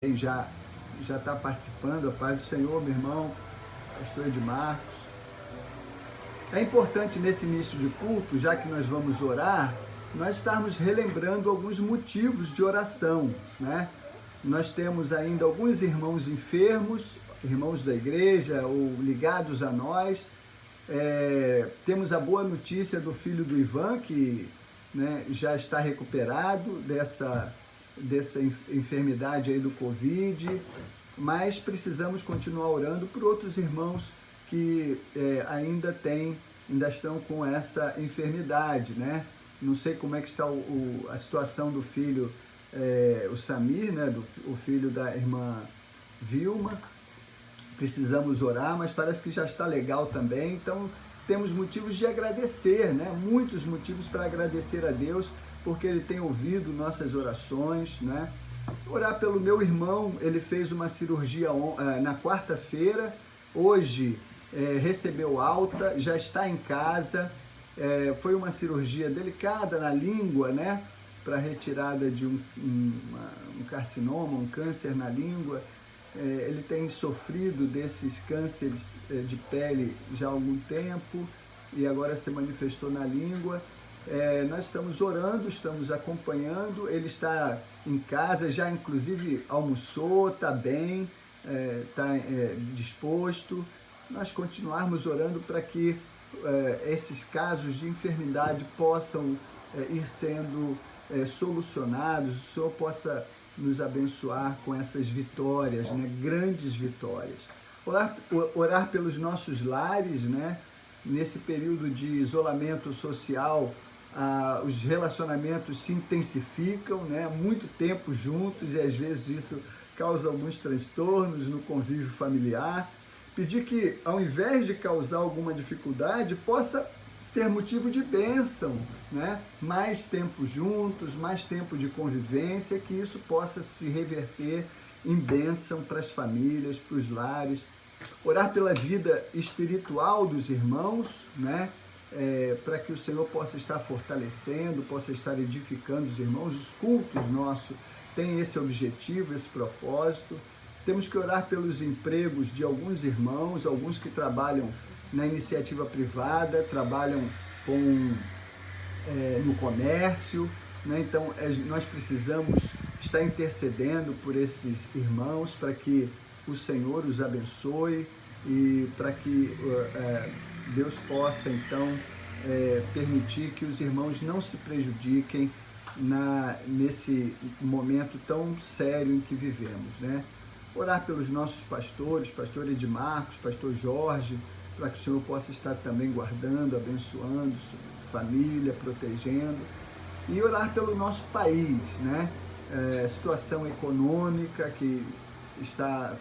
Quem já está participando, a paz do Senhor, meu irmão, pastor Edmarcos. É importante nesse início de culto, já que nós vamos orar, nós estarmos relembrando alguns motivos de oração, né? Nós temos ainda alguns irmãos enfermos, irmãos da igreja ou ligados a nós. Temos a boa notícia do filho do Ivan, que, né, já está recuperado dessa enfermidade aí do Covid, mas precisamos continuar orando por outros irmãos que ainda estão com essa enfermidade, né? Não sei como é que está a situação do filho, o Samir, né, o filho da irmã Vilma. Precisamos orar, mas parece que já está legal também, então temos motivos de agradecer, né? Muitos motivos para agradecer a Deus, porque Ele tem ouvido nossas orações, né? Orar pelo meu irmão, ele fez uma cirurgia na quarta-feira, hoje recebeu alta, já está em casa, foi uma cirurgia delicada na língua, né? Para retirada de um carcinoma, um câncer na língua. Ele tem sofrido desses cânceres de pele já há algum tempo e agora se manifestou na língua. Nós estamos orando, estamos acompanhando, ele está em casa, já inclusive almoçou, está bem, está disposto. Nós continuarmos orando para que esses casos de enfermidade possam ir sendo solucionados, o Senhor possa nos abençoar com essas vitórias, né? Grandes vitórias. Orar pelos nossos lares, né? Nesse período de isolamento social, os relacionamentos se intensificam, né? Muito tempo juntos e às vezes isso causa alguns transtornos no convívio familiar. Pedir que, ao invés de causar alguma dificuldade, possa ser motivo de bênção, né? Mais tempo juntos, mais tempo de convivência, que isso possa se reverter em bênção para as famílias, para os lares. Orar pela vida espiritual dos irmãos, né? Para que o Senhor possa estar fortalecendo, possa estar edificando os irmãos. Os cultos nossos têm esse objetivo, esse propósito. Temos que orar pelos empregos de alguns irmãos, alguns que trabalham na iniciativa privada, trabalham no comércio, né? Então nós precisamos estar intercedendo por esses irmãos para que o Senhor os abençoe e para que Deus possa então permitir que os irmãos não se prejudiquem nesse momento tão sério em que vivemos, né? Orar pelos nossos pastores, pastor Edmarcos, pastor Jorge, para que o Senhor possa estar também guardando, abençoando família, protegendo. E orar pelo nosso país, né? Situação econômica que está,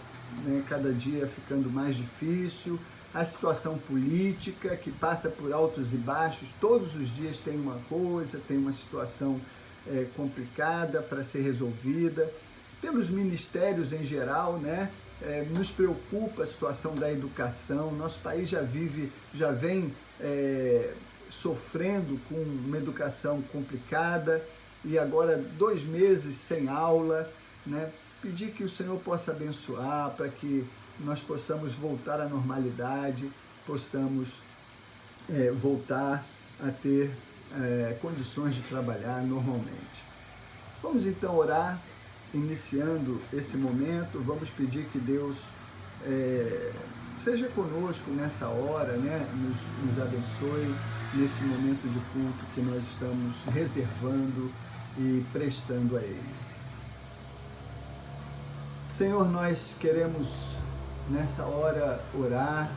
né, cada dia ficando mais difícil, a situação política que passa por altos e baixos, todos os dias tem uma coisa, tem uma situação complicada para ser resolvida. Pelos ministérios em geral, né? Nos preocupa a situação da educação. Nosso país já vem sofrendo com uma educação complicada e agora 2 meses sem aula, né? Pedir que o Senhor possa abençoar para que nós possamos voltar à normalidade, possamos voltar a ter condições de trabalhar normalmente. Vamos então orar. Iniciando esse momento, vamos pedir que Deus seja conosco nessa hora, né? Nos abençoe nesse momento de culto que nós estamos reservando e prestando a Ele. Senhor, nós queremos nessa hora orar,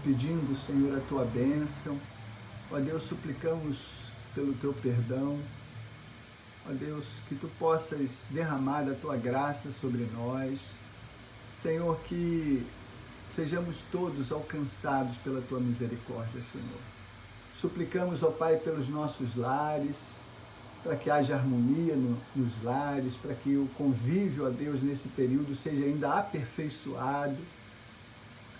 pedindo, Senhor, a Tua bênção. Ó Deus, suplicamos pelo Teu perdão. Ó Deus, que Tu possas derramar a Tua graça sobre nós. Senhor, que sejamos todos alcançados pela Tua misericórdia, Senhor. Suplicamos, ó Pai, pelos nossos lares, para que haja harmonia nos lares, para que o convívio, ó Deus, nesse período seja ainda aperfeiçoado.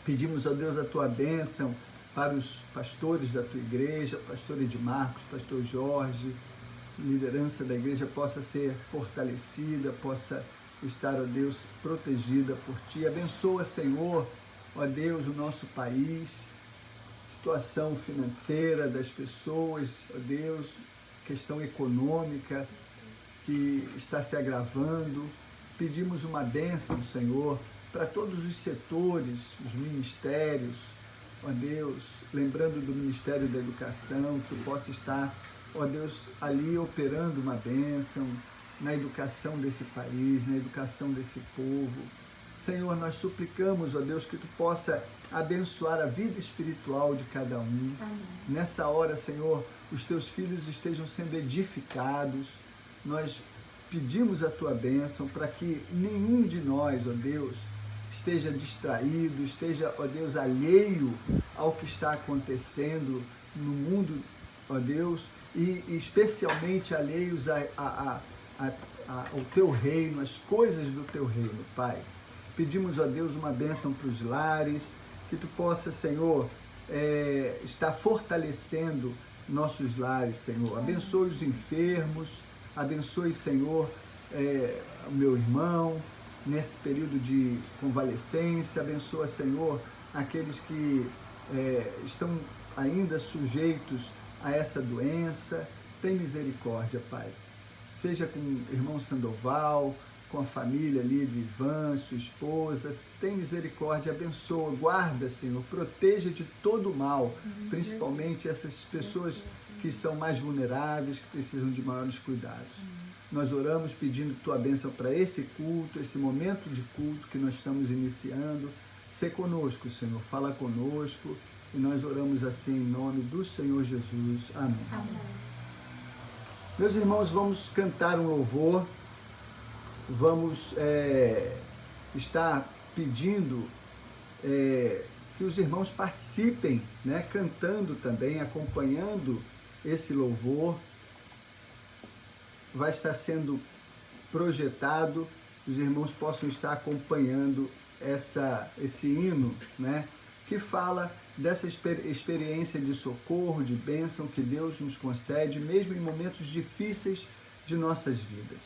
Pedimos, ó Deus, a Tua bênção para os pastores da Tua igreja, pastor Edmarcos, pastor Jorge, liderança da igreja possa ser fortalecida, possa estar, ó Deus, protegida por Ti. Abençoa, Senhor, ó Deus, o nosso país, situação financeira das pessoas, ó Deus, questão econômica que está se agravando. Pedimos uma bênção, Senhor, para todos os setores, os ministérios, ó Deus, lembrando do Ministério da Educação, que possa estar, ó Deus, ali operando uma bênção na educação desse país, na educação desse povo. Senhor, nós suplicamos, ó Deus, que Tu possa abençoar a vida espiritual de cada um. Amém. Nessa hora, Senhor, os Teus filhos estejam sendo edificados. Nós pedimos a Tua bênção para que nenhum de nós, ó Deus, esteja distraído, esteja, ó Deus, alheio ao que está acontecendo no mundo, ó Deus, e especialmente alheios ao Teu reino, às coisas do Teu reino, Pai. Pedimos, ó Deus, uma bênção para os lares, que Tu possa, Senhor, estar fortalecendo nossos lares, Senhor. Abençoe os enfermos, abençoe, Senhor, o meu irmão, nesse período de convalescência. Abençoa, Senhor, aqueles que estão ainda sujeitos a essa doença. Tem misericórdia, Pai. Seja com o irmão Sandoval, com a família ali de Ivan, sua esposa. Tem misericórdia, abençoa, guarda, Senhor, proteja de todo o mal, principalmente essas pessoas que são mais vulneráveis, que precisam de maiores cuidados. Nós oramos pedindo Tua bênção para esse culto, esse momento de culto que nós estamos iniciando. Sê conosco, Senhor, fala conosco, e nós oramos assim em nome do Senhor Jesus. Amém. Amém. Meus irmãos, vamos cantar um louvor, vamos estar pedindo que os irmãos participem, né, cantando também, acompanhando esse louvor. Vai estar sendo projetado, os irmãos possam estar acompanhando esse hino, né, que fala dessa experiência de socorro, de bênção que Deus nos concede, mesmo em momentos difíceis de nossas vidas.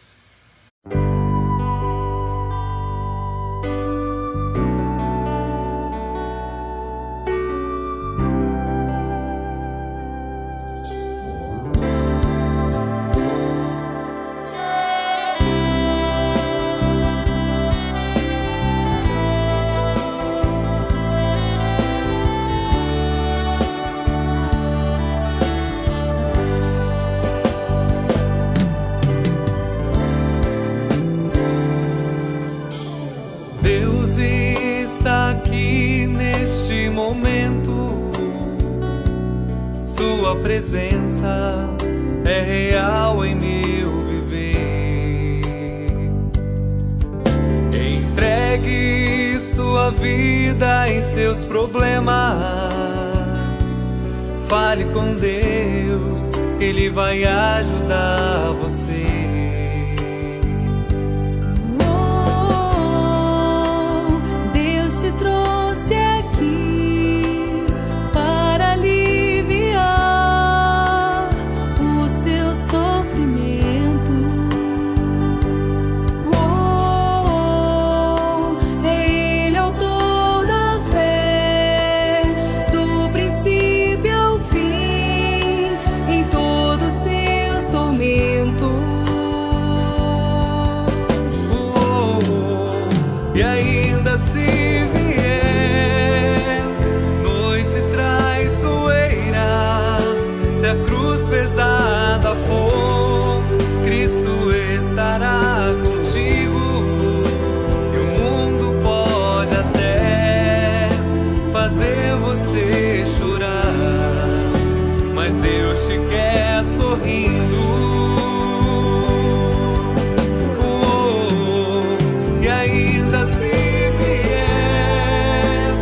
Sua presença é real em meu viver. Entregue sua vida em seus problemas. Fale com Deus, Ele vai ajudar você. Deus te trouxe aqui para aliviar o seu sofrimento. É Ele autor da fé, do princípio ao fim, em todos seus tormentos. E ainda se vier noite traiçoeira, se a cruz pesada for, Cristo estará contigo. E o mundo pode até fazer você chorar, mas Deus te quer sorrindo. E ainda se vier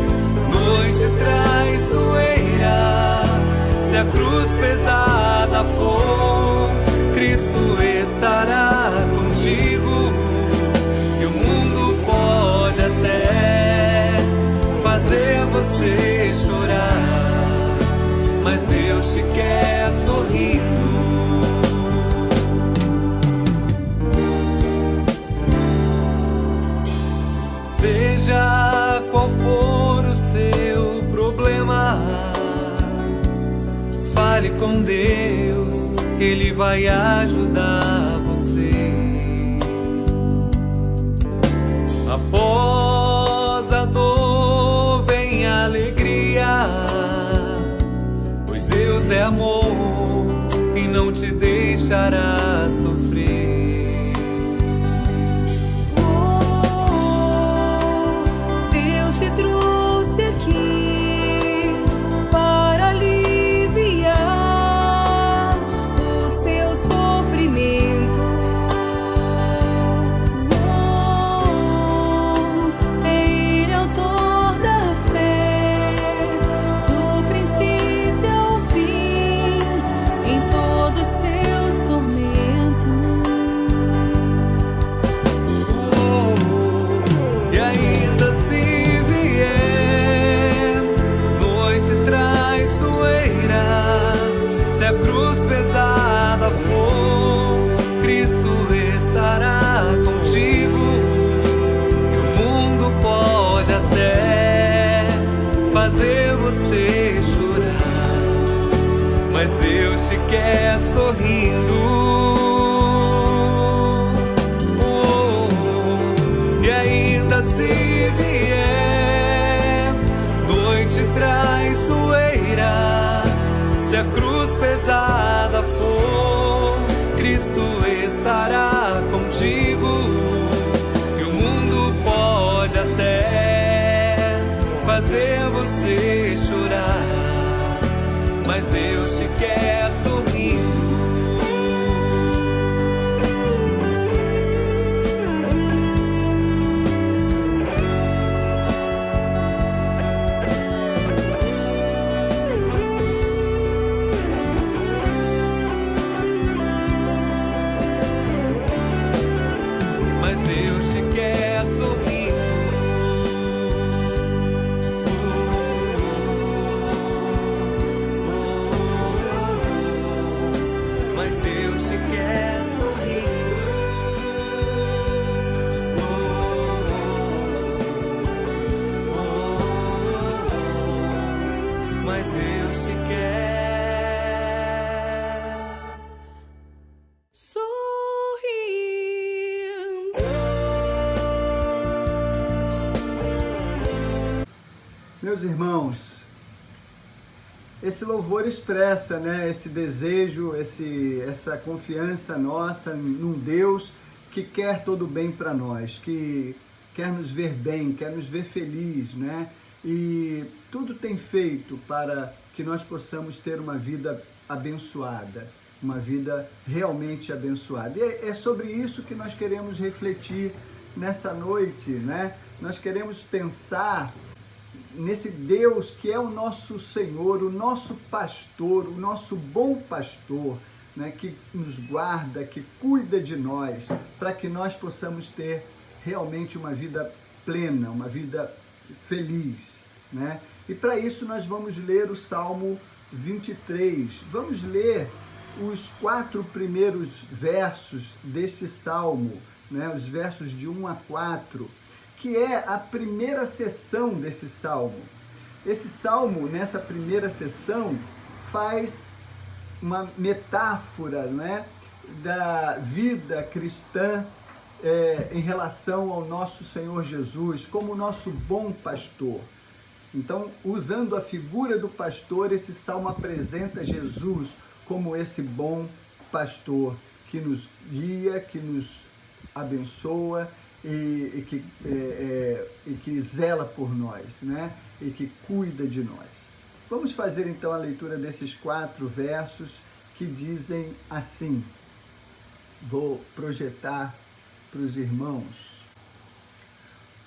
noite traiçoeira, se a cruz pesada for, Cristo estará contigo. E o mundo pode até fazer você chorar, mas Deus te quer sorrindo. com Deus, que Ele vai ajudar você. Após a dor vem a alegria, pois Deus é amor e não te deixará sofrer. Deus te trouxe aqui para aliviar o seu sofrimento. Ele é autor da fé, do princípio ao fim, em todos seus tormentos. E ainda se vier noite traiçoeira, se a cruz pesada for, Cristo estará contigo. E o mundo pode até fazer você chorar, mas Deus te quer sorrindo. E ainda se vier noite traiçoeira, se a cruz pesada for, Cristo estará contigo. E o mundo pode até fazer você chorar, mas Deus te quer sorrindo. Mas Deus te quer sorrindo. Mas Deus te quer sorrindo. Mas Deus te quer Sorrindo. Meus irmãos, esse louvor expressa, né, esse desejo, essa confiança nossa num Deus que quer todo bem para nós, que quer nos ver bem, quer nos ver feliz, né? E tudo tem feito para que nós possamos ter uma vida abençoada, uma vida realmente abençoada. E é sobre isso que nós queremos refletir nessa noite, né? Nós queremos pensar nesse Deus que é o nosso Senhor, o nosso pastor, o nosso bom pastor, né, que nos guarda, que cuida de nós, para que nós possamos ter realmente uma vida plena, uma vida feliz, né? E para isso nós vamos ler o Salmo 23. Vamos ler os 4 primeiros versos deste Salmo, né, os versos de 1 a 4, que é a primeira sessão desse Salmo. Esse Salmo, nessa primeira sessão, faz uma metáfora, né, da vida cristã em relação ao nosso Senhor Jesus, como nosso bom pastor. Então, usando a figura do pastor, esse Salmo apresenta Jesus como esse bom pastor que nos guia, que nos abençoa, e que zela por nós, né? E que cuida de nós. Vamos fazer então a leitura desses 4 versos que dizem assim. Vou projetar para os irmãos.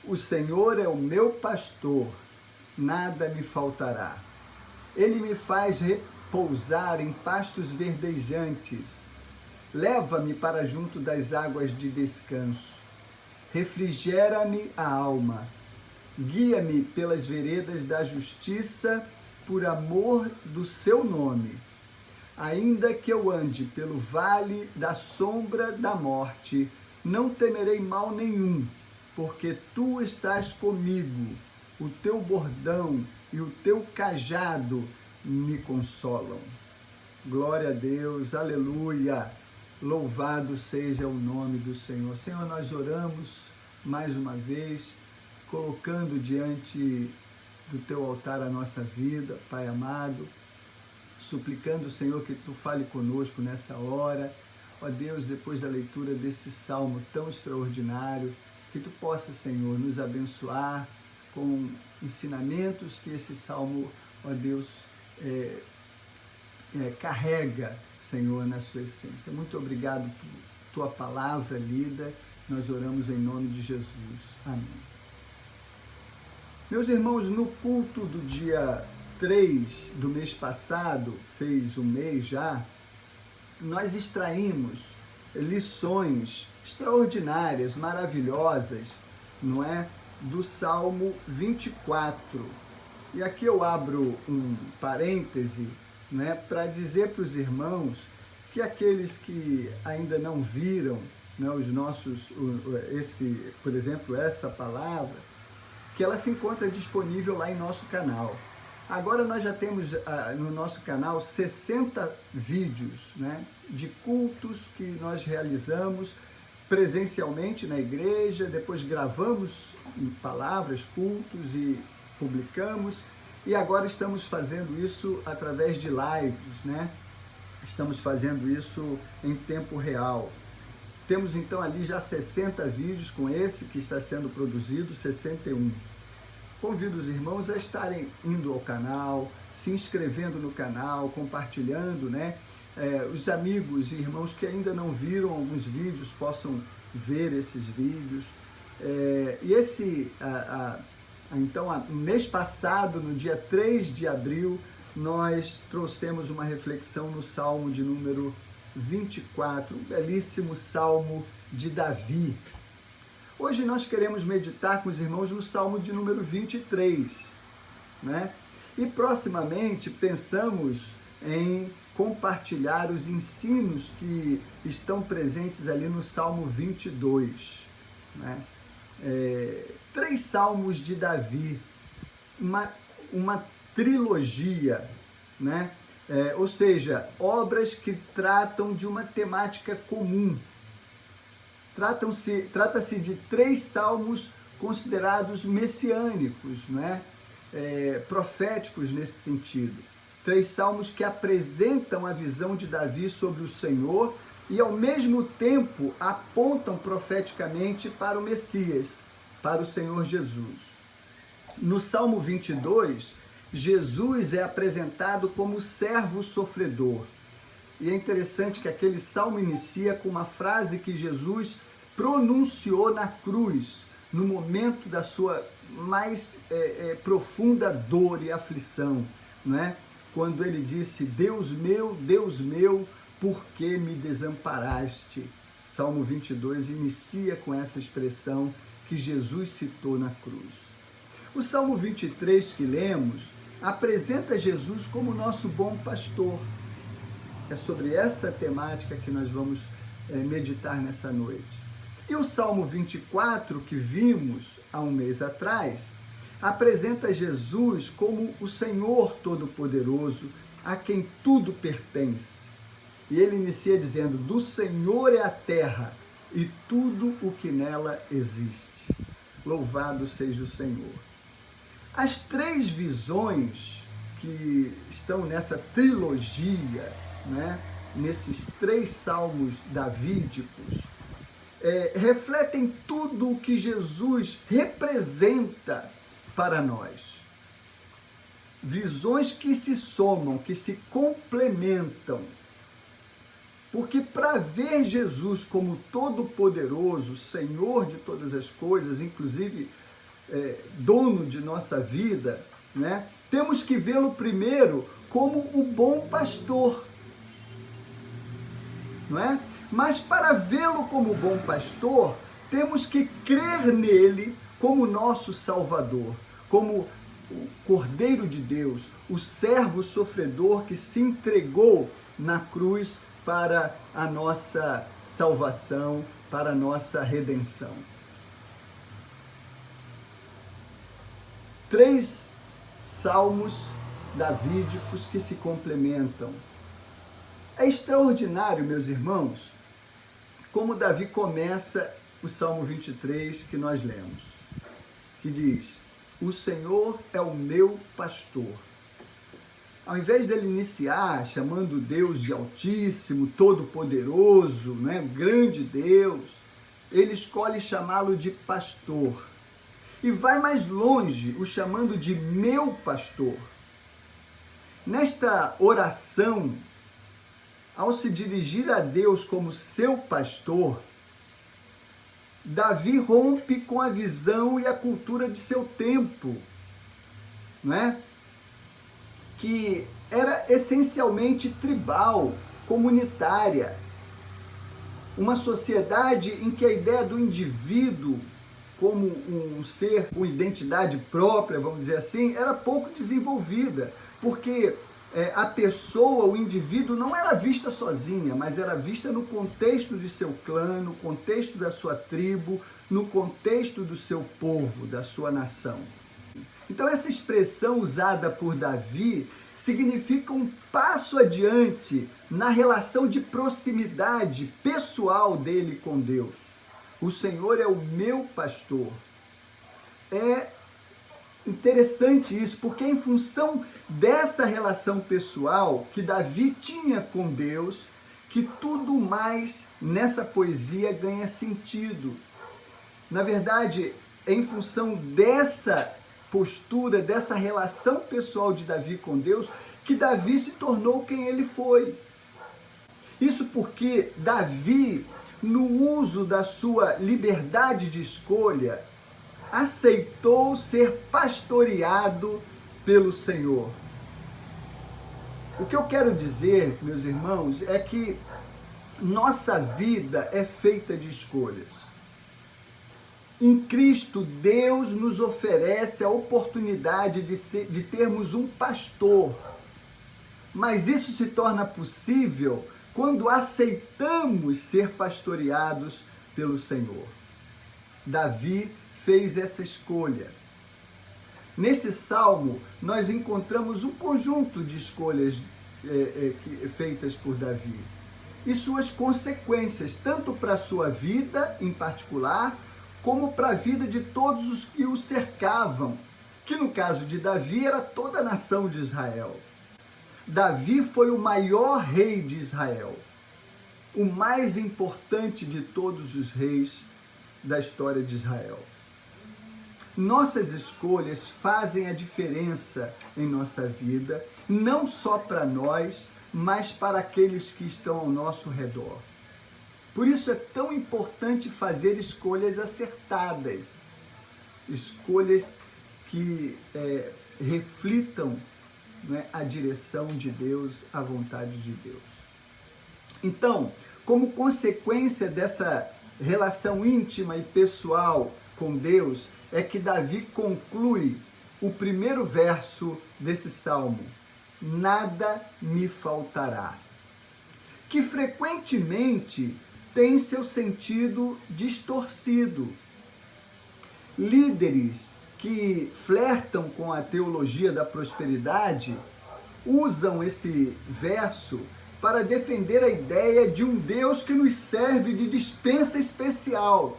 O Senhor é o meu pastor, nada me faltará. Ele me faz repousar em pastos verdejantes. Leva-me para junto das águas de descanso. Refrigera-me a alma, guia-me pelas veredas da justiça, por amor do seu nome. Ainda que eu ande pelo vale da sombra da morte, não temerei mal nenhum, porque tu estás comigo, o teu bordão e o teu cajado me consolam. Glória a Deus, aleluia. Louvado seja o nome do Senhor. Senhor, nós oramos mais uma vez, colocando diante do teu altar a nossa vida, Pai amado, suplicando, Senhor, que tu fale conosco nessa hora. Ó Deus, depois da leitura desse salmo tão extraordinário, que tu possa, Senhor, nos abençoar com ensinamentos que esse salmo, ó Deus, carrega, Senhor, na sua essência. Muito obrigado por tua palavra lida. Nós oramos em nome de Jesus. Amém. Meus irmãos, no culto do dia 3 do mês passado, fez um mês já, nós extraímos lições extraordinárias, maravilhosas, não é? Do Salmo 24. E aqui eu abro um parêntese, né, para dizer para os irmãos que aqueles que ainda não viram, né, por exemplo, essa palavra, que ela se encontra disponível lá em nosso canal. Agora nós já temos no nosso canal 60 vídeos, né, de cultos que nós realizamos presencialmente na igreja, depois gravamos palavras, cultos e publicamos, e agora estamos fazendo isso através de lives, né? Estamos fazendo isso em tempo real. Temos então ali já 60 vídeos com esse que está sendo produzido, 61. Convido os irmãos a estarem indo ao canal, se inscrevendo no canal, compartilhando, né? Os amigos e irmãos que ainda não viram alguns vídeos possam ver esses vídeos. Então, mês passado, no dia 3 de abril, nós trouxemos uma reflexão no Salmo de número 24, um belíssimo Salmo de Davi. Hoje nós queremos meditar com os irmãos no Salmo de número 23, né? E proximamente pensamos em compartilhar os ensinos que estão presentes ali no Salmo 22, né? 3 salmos de Davi, uma trilogia, né? Ou seja, obras que tratam de uma temática comum. Trata-se de 3 salmos considerados messiânicos, né? Proféticos nesse sentido. 3 salmos que apresentam a visão de Davi sobre o Senhor e, ao mesmo tempo, apontam profeticamente para o Messias, para o Senhor Jesus. No Salmo 22, Jesus é apresentado como servo sofredor. E é interessante que aquele salmo inicia com uma frase que Jesus pronunciou na cruz, no momento da sua mais profunda dor e aflição, não é? Quando ele disse: Deus meu, por que me desamparaste? Salmo 22 inicia com essa expressão que Jesus citou na cruz. O Salmo 23 que lemos apresenta Jesus como nosso bom pastor. É sobre essa temática que nós vamos meditar nessa noite. E o Salmo 24, que vimos há um mês atrás, apresenta Jesus como o Senhor Todo-Poderoso, a quem tudo pertence. E ele inicia dizendo: do Senhor é a terra e tudo o que nela existe. Louvado seja o Senhor. As 3 visões que estão nessa trilogia, né, nesses 3 salmos davídicos, refletem tudo o que Jesus representa para nós. Visões que se somam, que se complementam. Porque para ver Jesus como Todo-Poderoso, Senhor de todas as coisas, inclusive dono de nossa vida, né, temos que vê-lo primeiro como o bom pastor, não é? Mas para vê-lo como bom pastor, temos que crer nele como nosso Salvador, como o Cordeiro de Deus, o servo sofredor que se entregou na cruz para a nossa salvação, para a nossa redenção. 3 salmos davídicos que se complementam. É extraordinário, meus irmãos, como Davi começa o Salmo 23 que nós lemos, que diz: o Senhor é o meu pastor. Ao invés dele iniciar chamando Deus de Altíssimo, Todo-Poderoso, né, grande Deus, ele escolhe chamá-lo de pastor. E vai mais longe, o chamando de meu pastor. Nesta oração, ao se dirigir a Deus como seu pastor, Davi rompe com a visão e a cultura de seu tempo, não é? Que era essencialmente tribal, comunitária, uma sociedade em que a ideia do indivíduo como um ser com identidade própria, vamos dizer assim, era pouco desenvolvida, porque a pessoa, o indivíduo, não era vista sozinha, mas era vista no contexto de seu clã, no contexto da sua tribo, no contexto do seu povo, da sua nação. Então essa expressão usada por Davi significa um passo adiante na relação de proximidade pessoal dele com Deus. O Senhor é o meu pastor. É interessante isso, porque em função dessa relação pessoal que Davi tinha com Deus, que tudo mais nessa poesia ganha sentido. Na verdade, em função dessa postura, dessa relação pessoal de Davi com Deus, que Davi se tornou quem ele foi. Isso porque Davi, no uso da sua liberdade de escolha, aceitou ser pastoreado pelo Senhor. O que eu quero dizer, meus irmãos, é que nossa vida é feita de escolhas. Em Cristo, Deus nos oferece a oportunidade de termos um pastor. Mas isso se torna possível quando aceitamos ser pastoreados pelo Senhor. Davi fez essa escolha. Nesse salmo, nós encontramos um conjunto de escolhas feitas por Davi e suas consequências, tanto para a sua vida em particular, como para a vida de todos os que o cercavam, que no caso de Davi era toda a nação de Israel. Davi foi o maior rei de Israel, o mais importante de todos os reis da história de Israel. Nossas escolhas fazem a diferença em nossa vida, não só para nós, mas para aqueles que estão ao nosso redor. Por isso é tão importante fazer escolhas acertadas, escolhas que reflitam, né, a direção de Deus, a vontade de Deus. Então, como consequência dessa relação íntima e pessoal com Deus, é que Davi conclui o primeiro verso desse salmo: nada me faltará, que frequentemente tem seu sentido distorcido. Líderes que flertam com a teologia da prosperidade usam esse verso para defender a ideia de um Deus que nos serve de dispensa especial,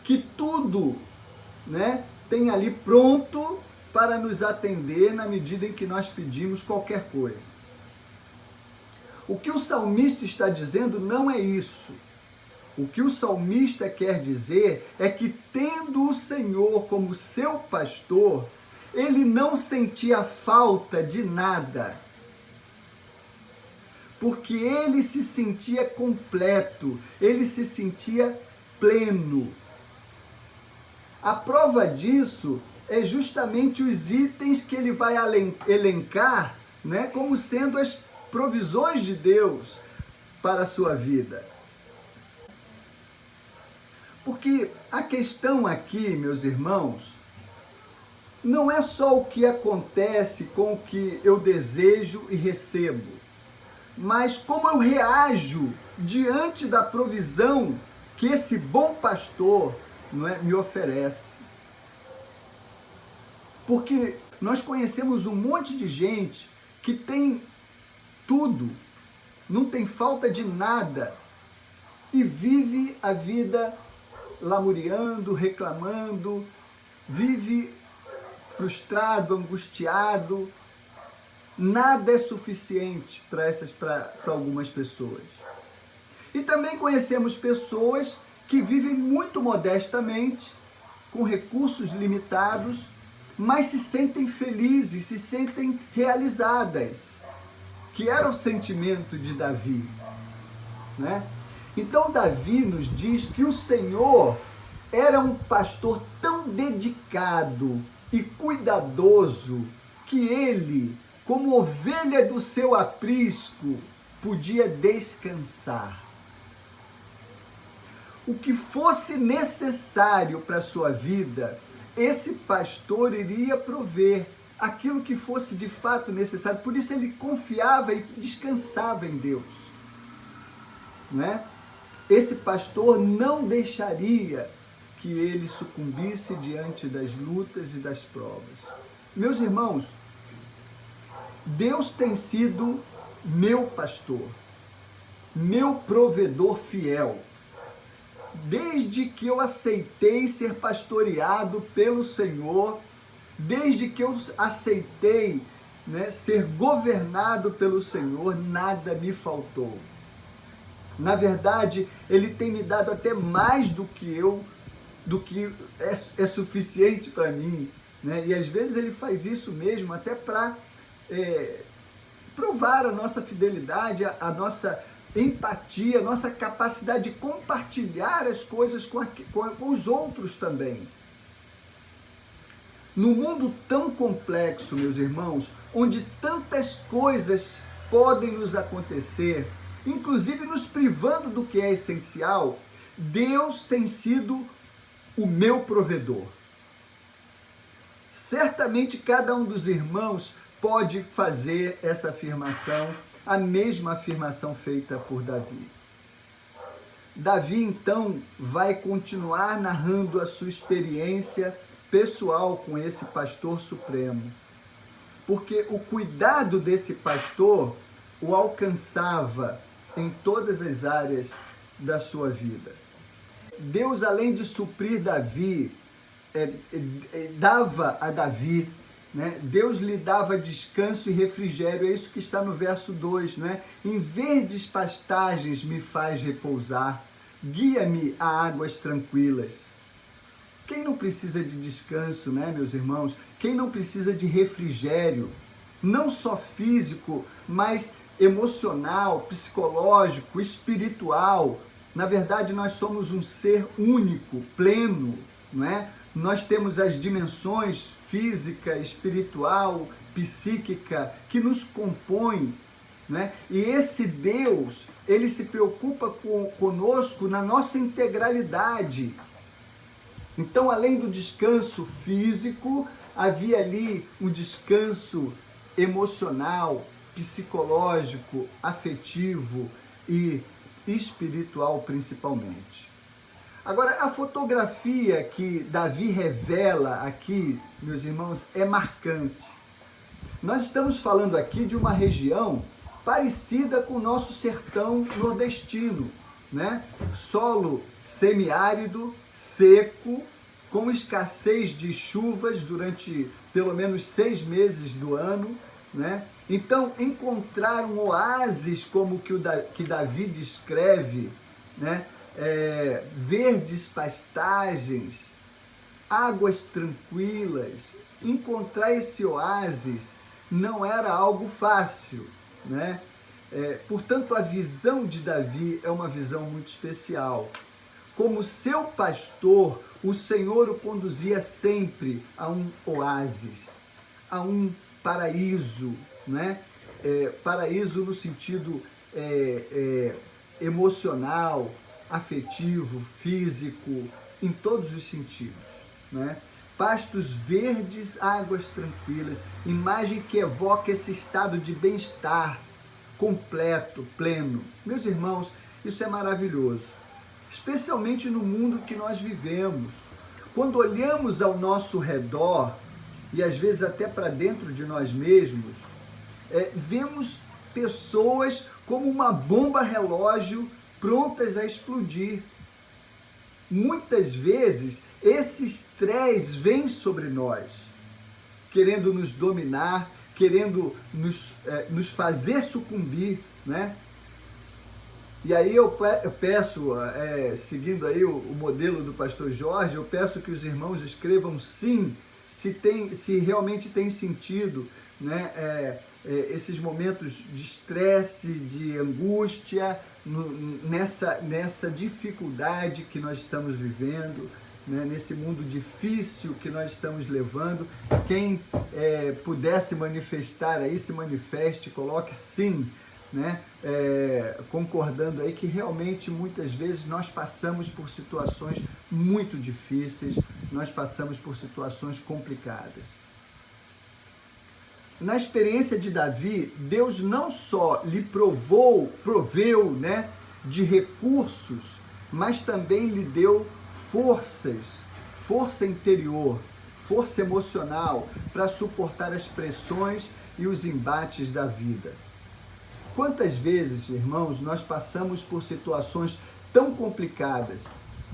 que tudo, né, tem ali pronto para nos atender na medida em que nós pedimos qualquer coisa. O que o salmista está dizendo não é isso. O que o salmista quer dizer é que, tendo o Senhor como seu pastor, ele não sentia falta de nada, porque ele se sentia completo, ele se sentia pleno. A prova disso é justamente os itens que ele vai elencar, né, como sendo as provisões de Deus para a sua vida. Porque a questão aqui, meus irmãos, não é só o que acontece com o que eu desejo e recebo, mas como eu reajo diante da provisão que esse bom pastor, não é, me oferece. Porque nós conhecemos um monte de gente que tem tudo, não tem falta de nada e vive a vida lamuriando, reclamando, vive frustrado, angustiado. Nada é suficiente para algumas pessoas. E também conhecemos pessoas que vivem muito modestamente, com recursos limitados, mas se sentem felizes, se sentem realizadas, que era o sentimento de Davi, né? Então Davi nos diz que o Senhor era um pastor tão dedicado e cuidadoso que ele, como ovelha do seu aprisco, podia descansar. O que fosse necessário para a sua vida, esse pastor iria prover aquilo que fosse de fato necessário. Por isso ele confiava e descansava em Deus, né? Esse pastor não deixaria que ele sucumbisse diante das lutas e das provas. Meus irmãos, Deus tem sido meu pastor, meu provedor fiel. Desde que eu aceitei ser pastoreado pelo Senhor, desde que eu aceitei, né, ser governado pelo Senhor, nada me faltou. Na verdade, Ele tem me dado até mais do que é suficiente para mim, né? E às vezes Ele faz isso mesmo até para provar a nossa fidelidade, a nossa empatia, a nossa capacidade de compartilhar as coisas com os outros também. No mundo tão complexo, meus irmãos, onde tantas coisas podem nos acontecer, inclusive nos privando do que é essencial, Deus tem sido o meu provedor. Certamente cada um dos irmãos pode fazer essa afirmação, a mesma afirmação feita por Davi. Davi, então, vai continuar narrando a sua experiência pessoal com esse pastor supremo, porque o cuidado desse pastor o alcançava em todas as áreas da sua vida. Deus, além de suprir Davi, dava a Davi, né? Deus lhe dava descanso e refrigério, é isso que está no verso 2, né? Em verdes pastagens me faz repousar, guia-me a águas tranquilas. Quem não precisa de descanso, né, meus irmãos? Quem não precisa de refrigério, não só físico, mas emocional, psicológico, espiritual? Na verdade, nós somos um ser único, pleno, não é? Nós temos as dimensões física, espiritual, psíquica, que nos compõem, né? E esse Deus, ele se preocupa conosco na nossa integralidade. Então, além do descanso físico, havia ali um descanso emocional, psicológico, afetivo e espiritual principalmente. Agora, a fotografia que Davi revela aqui, meus irmãos, é marcante. Nós estamos falando aqui de uma região parecida com o nosso sertão nordestino, né? Solo semiárido, seco, com escassez de chuvas durante pelo menos 6 meses do ano, né? Então, encontrar um oásis como que Davi descreve, né? Verdes pastagens, águas tranquilas, encontrar esse oásis não era algo fácil, né? Portanto, a visão de Davi é uma visão muito especial. Como seu pastor, o Senhor o conduzia sempre a um oásis, a um paraíso, né? Paraíso no sentido emocional, afetivo, físico, em todos os sentidos, né? Pastos verdes, águas tranquilas, imagem que evoca esse estado de bem-estar completo, pleno. Meus irmãos, isso é maravilhoso, especialmente no mundo que nós vivemos. Quando olhamos ao nosso redor, e às vezes até para dentro de nós mesmos, vemos pessoas como uma bomba relógio prontas a explodir. Muitas vezes esse estresse vem sobre nós, querendo nos dominar, querendo nos fazer sucumbir, né? E aí eu peço, seguindo aí o modelo do pastor Jorge, eu peço que os irmãos escrevam sim, se realmente tem sentido, né? Esses momentos de estresse, de angústia, nessa dificuldade que nós estamos vivendo, né? Nesse mundo difícil que nós estamos levando. Quem puder se manifestar aí, se manifeste, coloque sim, né? Concordando aí que realmente muitas vezes nós passamos por situações muito difíceis, nós passamos por situações complicadas. Na experiência de Davi, Deus não só lhe proveu, né, de recursos, mas também lhe deu força interior, força emocional para suportar as pressões e os embates da vida. Quantas vezes, irmãos, nós passamos por situações tão complicadas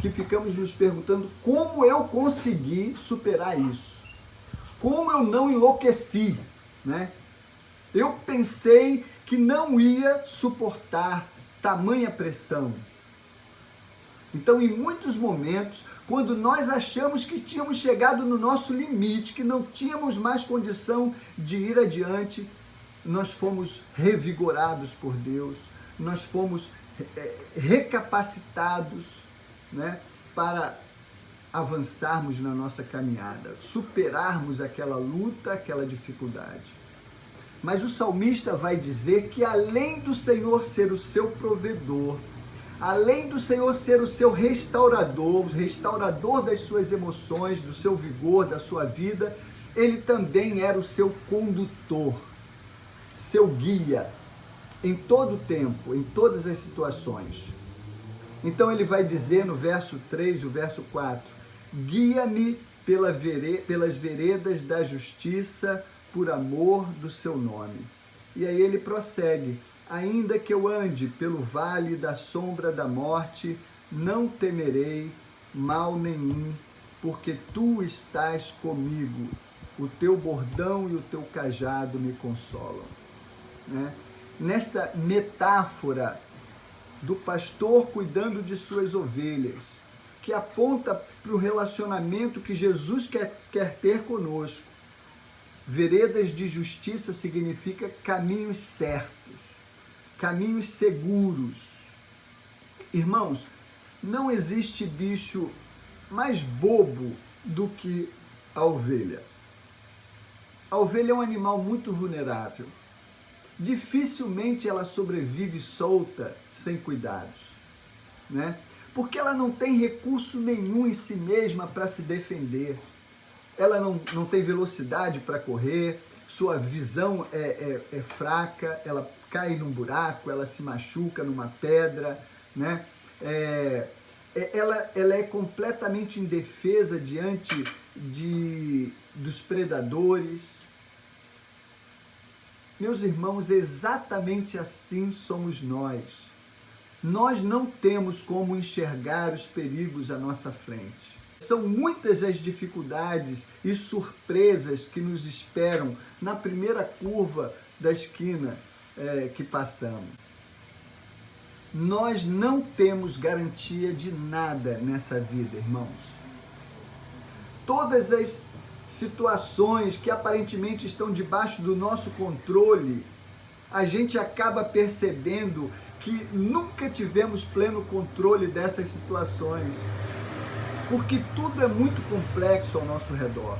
que ficamos nos perguntando como eu consegui superar isso? Como eu não enlouqueci, né? Eu pensei que não ia suportar tamanha pressão. Então, em muitos momentos, quando nós achamos que tínhamos chegado no nosso limite, que não tínhamos mais condição de ir adiante, nós fomos revigorados por Deus, nós fomos recapacitados, né, para avançarmos na nossa caminhada, superarmos aquela luta, aquela dificuldade. Mas o salmista vai dizer que além do Senhor ser o seu provedor, além do Senhor ser o seu restaurador, o restaurador das suas emoções, do seu vigor, da sua vida, ele também era o seu condutor, seu guia, em todo o tempo, em todas as situações. Então ele vai dizer no verso 3 e o verso 4, guia-me pelas veredas da justiça, por amor do seu nome. E aí ele prossegue, ainda que eu ande pelo vale da sombra da morte, não temerei mal nenhum, porque tu estás comigo, o teu bordão e o teu cajado me consolam. Né? Nesta metáfora do pastor cuidando de suas ovelhas, que aponta para o relacionamento que Jesus quer ter conosco, veredas de justiça significa caminhos certos, caminhos seguros. Irmãos, não existe bicho mais bobo do que a ovelha. A ovelha é um animal muito vulnerável. Dificilmente ela sobrevive solta, sem cuidados, né? Porque ela não tem recurso nenhum em si mesma para se defender. Ela não tem velocidade para correr, sua visão é fraca, ela cai num buraco, ela se machuca numa pedra, né? Ela é completamente indefesa diante dos predadores. Meus irmãos, exatamente assim somos nós. Nós não temos como enxergar os perigos à nossa frente. São muitas as dificuldades e surpresas que nos esperam na primeira curva da esquina que passamos. Nós não temos garantia de nada nessa vida, irmãos. Todas as situações que aparentemente estão debaixo do nosso controle, a gente acaba percebendo que nunca tivemos pleno controle dessas situações, porque tudo é muito complexo ao nosso redor.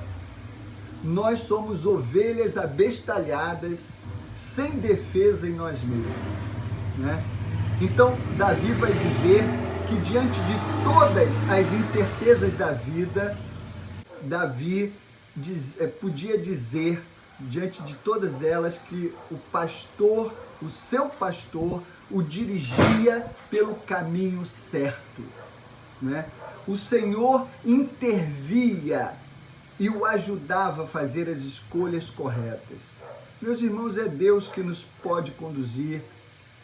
Nós somos ovelhas abestalhadas, sem defesa em nós mesmos, né? Então, Davi vai dizer que diante de todas as incertezas da vida, Davi podia dizer, diante de todas elas, que o seu pastor, o dirigia pelo caminho certo, né? O Senhor intervia e o ajudava a fazer as escolhas corretas. Meus irmãos, é Deus que nos pode conduzir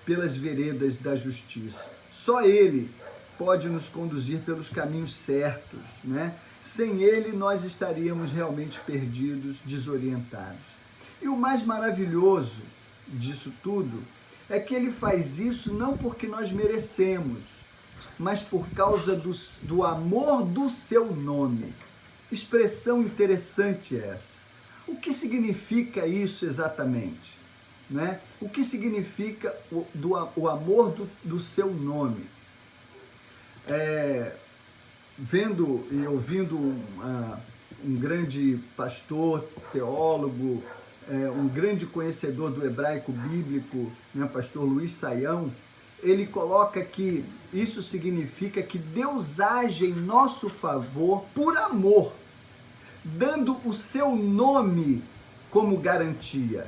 pelas veredas da justiça. Só Ele pode nos conduzir pelos caminhos certos, né? Sem Ele, nós estaríamos realmente perdidos, desorientados. E o mais maravilhoso disso tudo é que Ele faz isso não porque nós merecemos, mas por causa do amor do seu nome. Expressão interessante essa. O que significa isso exatamente? Né? O que significa o amor do seu nome? Vendo e ouvindo um grande pastor, teólogo, um grande conhecedor do hebraico bíblico, né, pastor Luiz Saião, ele coloca que isso significa que Deus age em nosso favor por amor, dando o seu nome como garantia.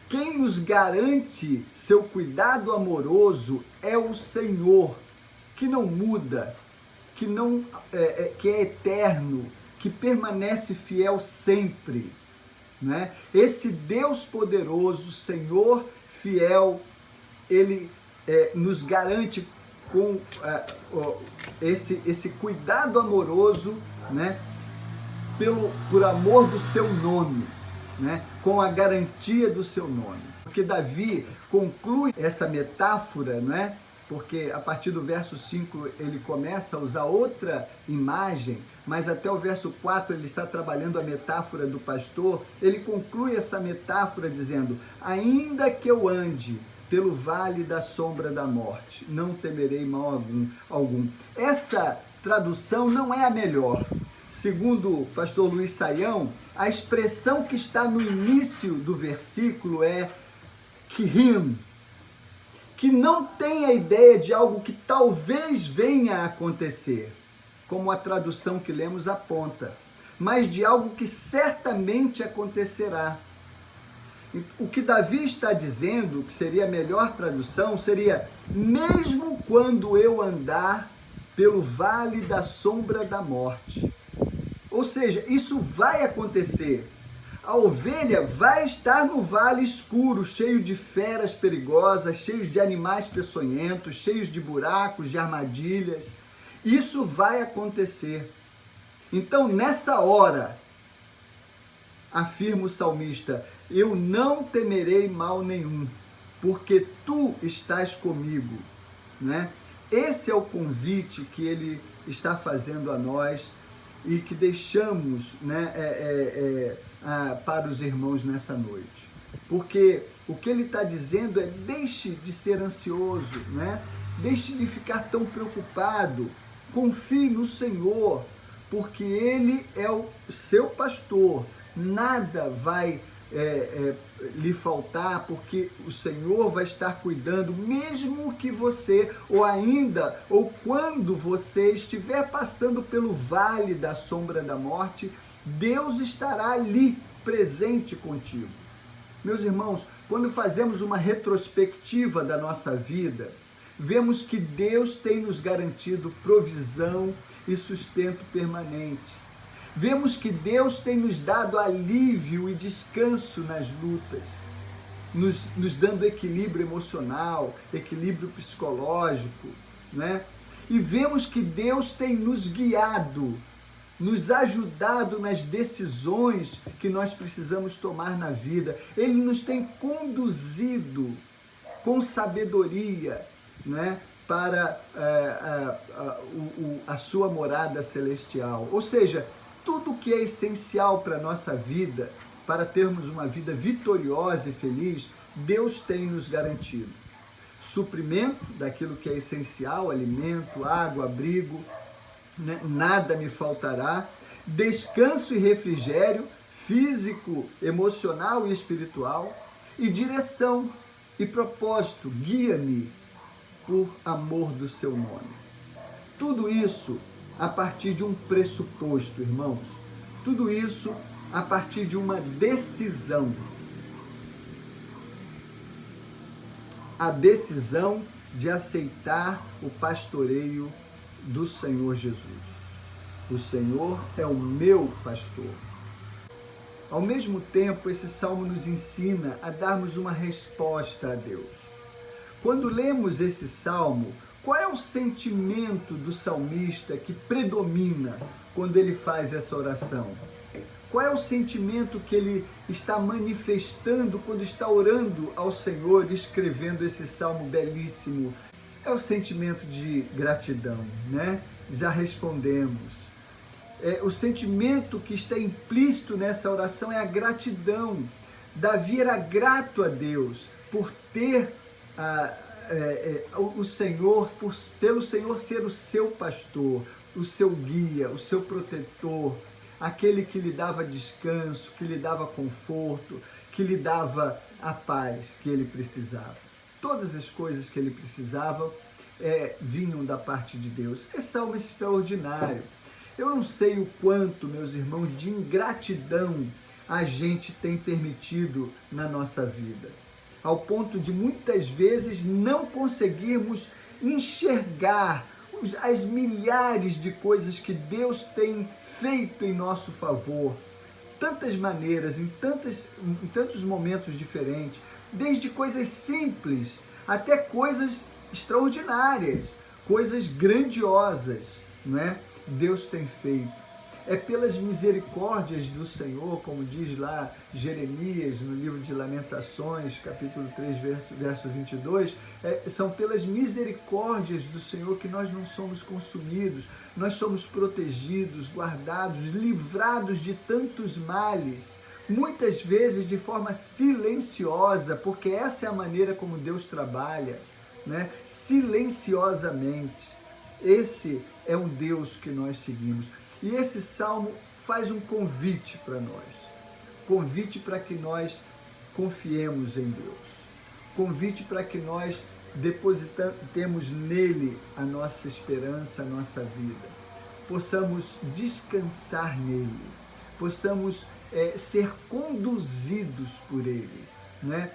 Quem nos garante seu cuidado amoroso é o Senhor, que não muda, que é eterno, que permanece fiel sempre, né? Esse Deus poderoso, Senhor fiel, Ele nos garante com esse cuidado amoroso, né? Por amor do seu nome, né? Com a garantia do seu nome. Porque Davi conclui essa metáfora, né? Porque a partir do verso 5 ele começa a usar outra imagem, mas até o verso 4 ele está trabalhando a metáfora do pastor. Ele conclui essa metáfora dizendo: ainda que eu ande pelo vale da sombra da morte, não temerei mal algum. Essa tradução não é a melhor. Segundo o pastor Luiz Saião, a expressão que está no início do versículo é Kihim, que não tem a ideia de algo que talvez venha a acontecer, como a tradução que lemos aponta, mas de algo que certamente acontecerá. O que Davi está dizendo, que seria a melhor tradução, seria: mesmo quando eu andar pelo vale da sombra da morte. Ou seja, isso vai acontecer. A ovelha vai estar no vale escuro, cheio de feras perigosas, cheio de animais peçonhentos, cheios de buracos, de armadilhas. Isso vai acontecer. Então, nessa hora, afirma o salmista: eu não temerei mal nenhum, porque tu estás comigo, né? Esse é o convite que ele está fazendo a nós e que deixamos, né, para os irmãos nessa noite. Porque o que ele está dizendo é: deixe de ser ansioso, né? Deixe de ficar tão preocupado, confie no Senhor, porque Ele é o seu pastor, nada vai lhe faltar, porque o Senhor vai estar cuidando, mesmo que você, ou quando você estiver passando pelo vale da sombra da morte, Deus estará ali, presente contigo. Meus irmãos, quando fazemos uma retrospectiva da nossa vida, vemos que Deus tem nos garantido provisão e sustento permanente. Vemos que Deus tem nos dado alívio e descanso nas lutas, nos dando equilíbrio emocional, equilíbrio psicológico, né? E vemos que Deus tem nos guiado, nos ajudado nas decisões que nós precisamos tomar na vida. Ele nos tem conduzido com sabedoria, né, para a sua morada celestial. Ou seja, tudo que é essencial para a nossa vida, para termos uma vida vitoriosa e feliz, Deus tem nos garantido. Suprimento daquilo que é essencial, alimento, água, abrigo, né? Nada me faltará. Descanso e refrigério físico, emocional e espiritual. E direção e propósito, guia-me por amor do seu nome. Tudo isso a partir de um pressuposto, irmãos. Tudo isso a partir de uma decisão. A decisão de aceitar o pastoreio do Senhor Jesus. O Senhor é o meu pastor. Ao mesmo tempo, esse salmo nos ensina a darmos uma resposta a Deus. Quando lemos esse salmo, qual é o sentimento do salmista que predomina quando ele faz essa oração? Qual é o sentimento que ele está manifestando quando está orando ao Senhor, escrevendo esse salmo belíssimo? É o sentimento de gratidão, né? Já respondemos. O sentimento que está implícito nessa oração é a gratidão. Davi era grato a Deus por ter o Senhor, pelo Senhor ser o seu pastor, o seu guia, o seu protetor, aquele que lhe dava descanso, que lhe dava conforto, que lhe dava a paz que ele precisava. Todas as coisas que ele precisava vinham da parte de Deus. Esse salmo é extraordinário. Eu não sei o quanto, meus irmãos, de ingratidão a gente tem permitido na nossa vida, ao ponto de muitas vezes não conseguirmos enxergar as milhares de coisas que Deus tem feito em nosso favor, tantas maneiras, em tantos momentos diferentes, desde coisas simples até coisas extraordinárias, coisas grandiosas, não é? Deus tem feito. É pelas misericórdias do Senhor, como diz lá Jeremias, no livro de Lamentações, capítulo 3, verso 22, são pelas misericórdias do Senhor que nós não somos consumidos, nós somos protegidos, guardados, livrados de tantos males, muitas vezes de forma silenciosa, porque essa é a maneira como Deus trabalha, né? Silenciosamente. Esse é um Deus que nós seguimos. E esse salmo faz um convite para nós. Convite para que nós confiemos em Deus. Convite para que nós depositemos nele a nossa esperança, a nossa vida. Possamos descansar nele. Possamos ser conduzidos por ele, né?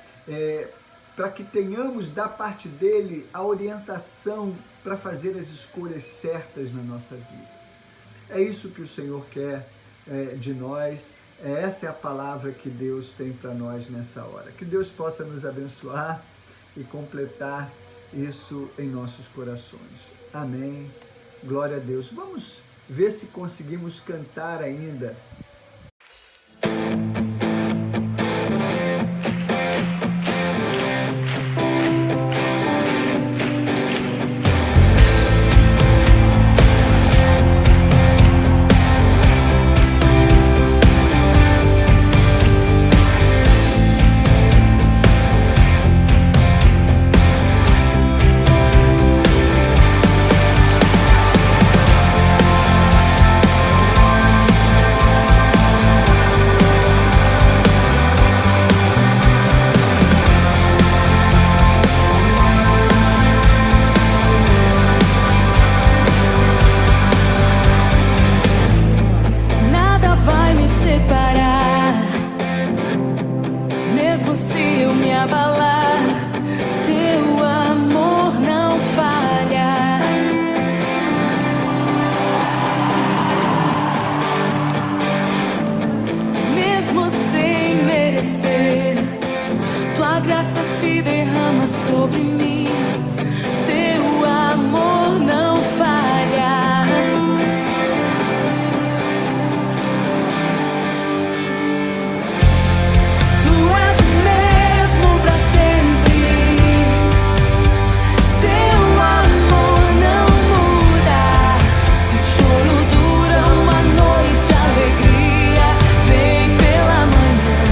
Para que tenhamos da parte dele a orientação para fazer as escolhas certas na nossa vida. É isso que o Senhor quer de nós, essa é a palavra que Deus tem para nós nessa hora. Que Deus possa nos abençoar e completar isso em nossos corações. Amém. Glória a Deus. Vamos ver se conseguimos cantar ainda. Sobre mim, teu amor não falha. Tu és o mesmo para sempre. Teu amor não muda. Se o choro dura uma noite, a alegria vem pela manhã.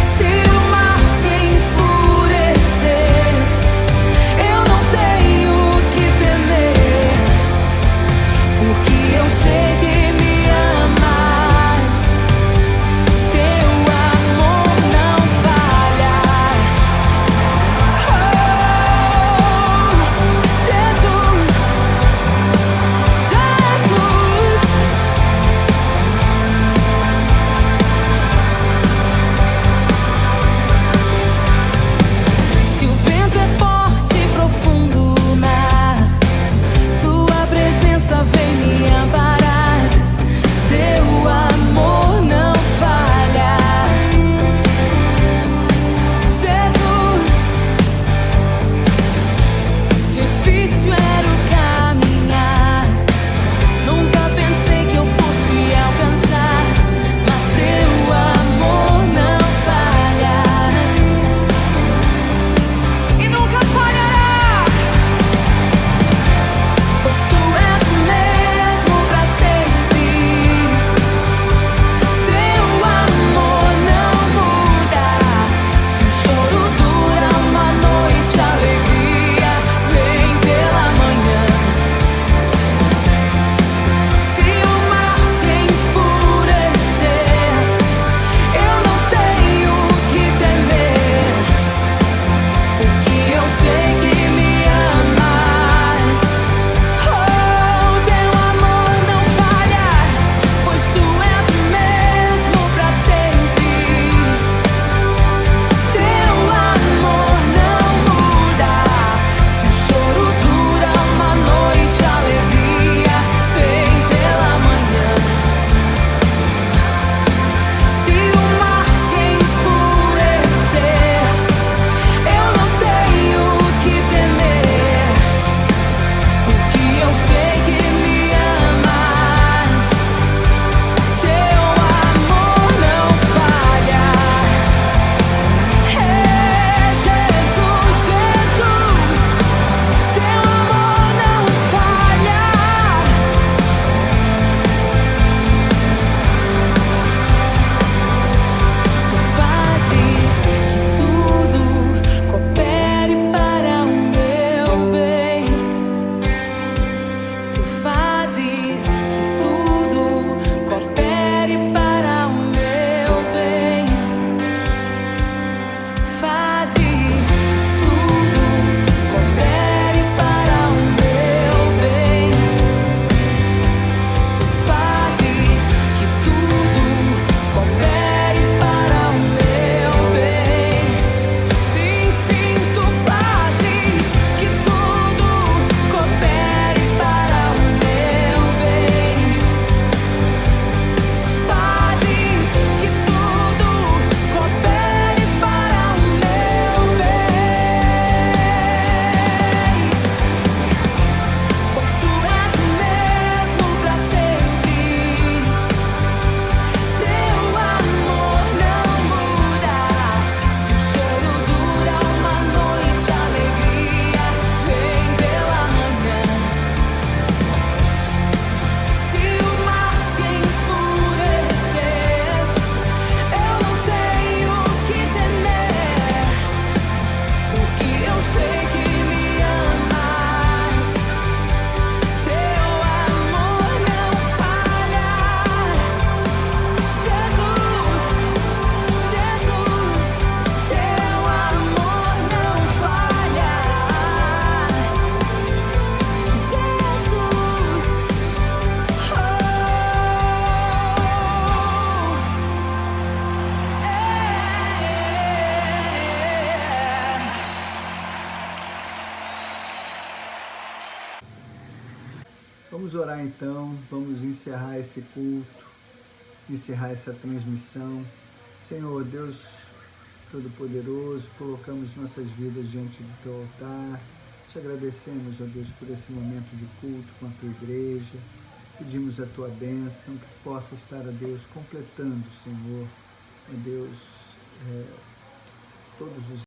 Se o mar se enfurecer, eu não tenho que temer, porque eu sei que me amas. Teu amor não falha. Oh, Jesus, Jesus. Se o vento é forte e profundo o mar, tua presença vem me amparar. então vamos encerrar esse culto, encerrar essa transmissão. Senhor Deus Todo-Poderoso, colocamos nossas vidas diante do Teu altar. Te agradecemos, ó Deus, por esse momento de culto com a Tua igreja. Pedimos a Tua bênção, que Tu possa estar, ó Deus, completando, Senhor, ó Deus, todos os